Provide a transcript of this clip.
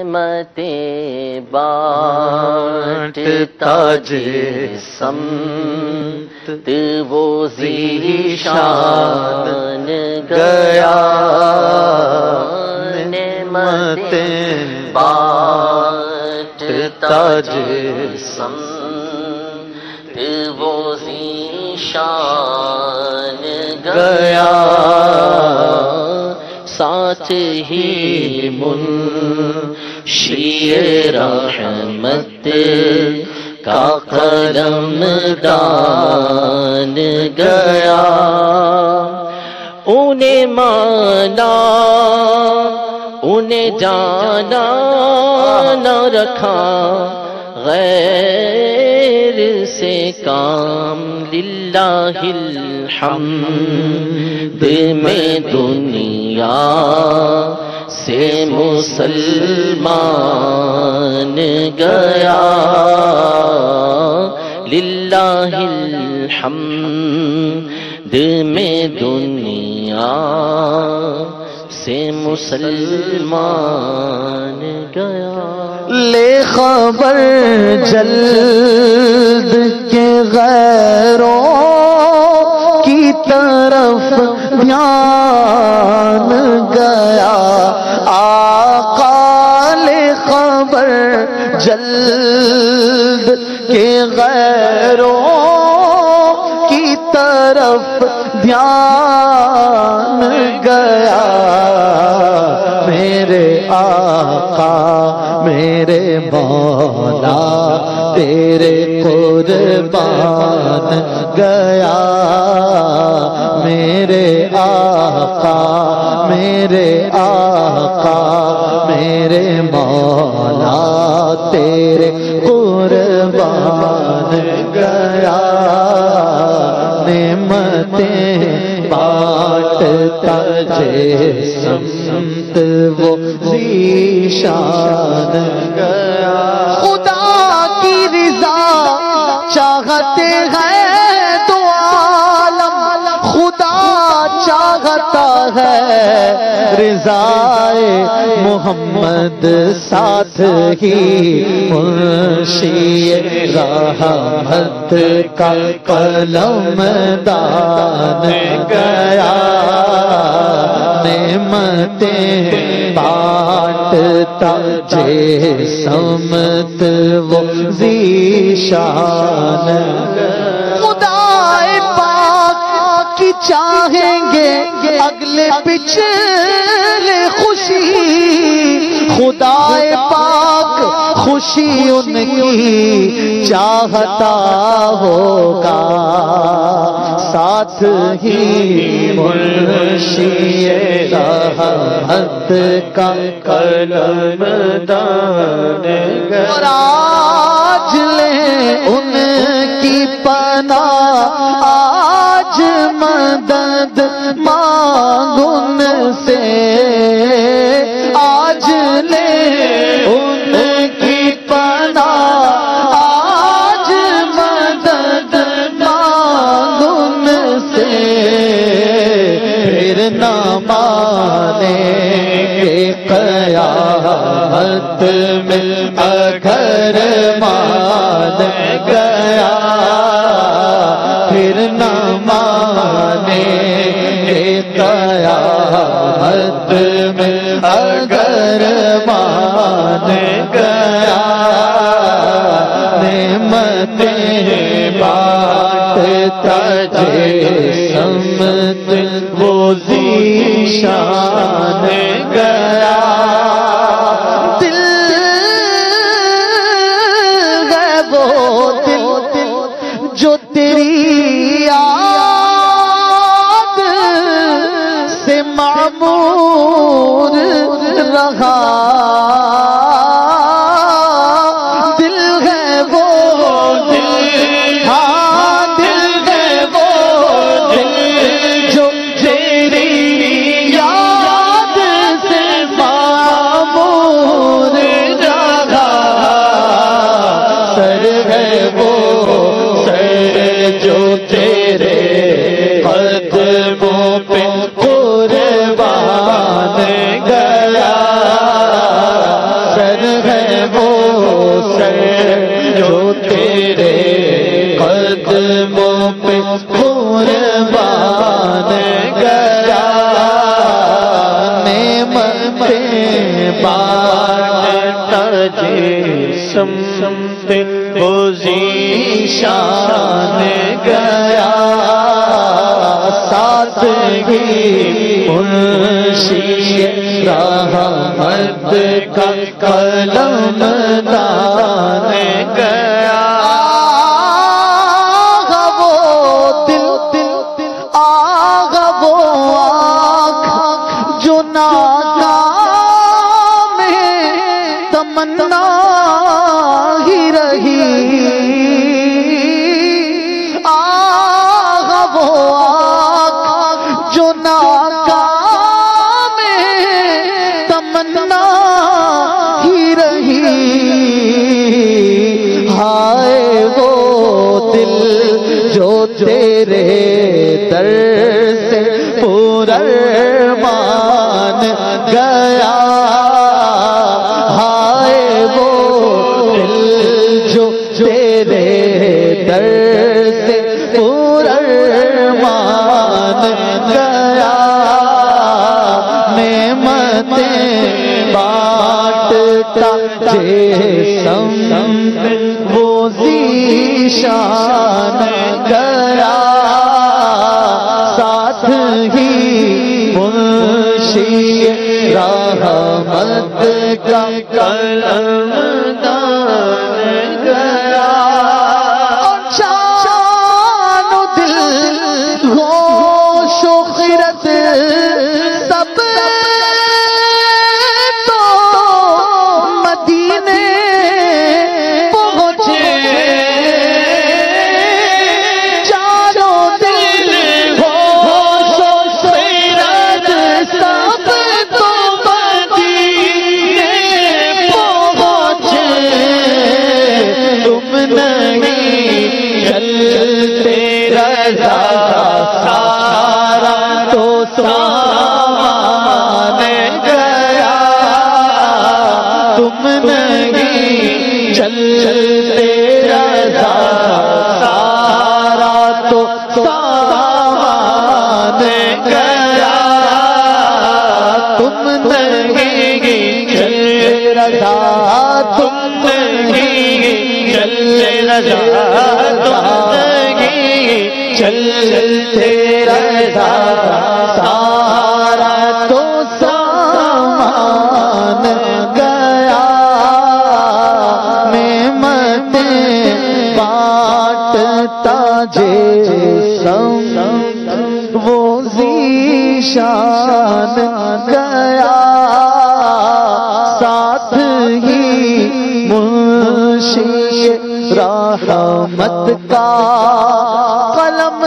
نعمتیں بانٹتا جسمت وہ ذیشان گیا، نعمتیں بانٹتا جسمت وہ ذیشان گیا، ساتھ ہی منشی رحمت کا قلم دان گیا، انہیں مانا انہیں جانا نہ رکھا، غیر سے کام للہ الحمد میں دنیا سے مسلمان گیا، للہ الحمد میں دنیا سے مسلمان گیا۔ لے خبر جلد کے غیروں کی طرف دھیان گیا، آقا لے خبر جلد کے غیروں کی طرف دھیان گیا، میرے آقا میرے مولا تیرے قربان گیا، میرے آقا میرے آقا میرے مولا تیرے قربان گیا، نعمتیں بانٹتا جسمت وہ ذیشان گیا، خدا کی رضا چاہتے ہیں تو عالم، خدا چاہتا ہے رضائے محمد، ساتھ ہی منشی رحمت کا قلم دان گیا، نعمتیں بانٹتا جسمت وہ ذیشان، خدائے پاک کی چاہیں گے اگلے پچھلے خوشی، خدائے پاک خوشی ان کی چاہتا ہوگا، ساتھ ہی منشی رحمت کا قلم دان گیا، اور آج لیں ان کی پناہ، آج مدد مانگ ان سے، آج لیں ان کی پناہ، آج مدد مانگ ان سے، پھر نہ مانیں گے قیامت میں اگر مان گیا، پھر نہ مانیں گے قیامت میں اگر مان گیا، نعمتیں بانٹتا جسمت وہ ذیشان گیا، دل ہے وہ دل جو تیری یاد سے معمور رہا، دل ہے وہ دل، ہاں دل ہے وہ دل جو تیری یاد در جو تیرے قدموں پہ قربان گیا نعمتیں بانٹتا جسم پہ وہ ذیشان گیا ساتھ ہی منشی رحمت کا قلم دان گیا وہ دل وہ آنکھ جو ناکام تمنا ہی رہی وہ آنکھ جو ناکام تمنا ہی رہی ہائے وہ دل جو تیرے در سے پرارمان گیا ہائے وہ دل جو تیرے در سے پرارمان گیا نعمتیں بانٹتا جسم وہ ذیشان گیا ساتھ ہی منشی رحمت کا قلم دان گیا جان و دل گوش و خیرت سب تو مدینے پہنچے جان و دل گوش و خیرت سب تو مدینے پہنچے تم نہیں چلتے رضا سارا تو سامان گیا تم نہیں چلتے رضا سارا تو سامان گیا تم نہیں چلتے رضا تم نہیں چلتے رضا چلتے رضا سارا تو سامان گیا نعمتیں بانٹتا جسم وہ ذیشان گیا ساتھ ہی منشی رحمت کا قلم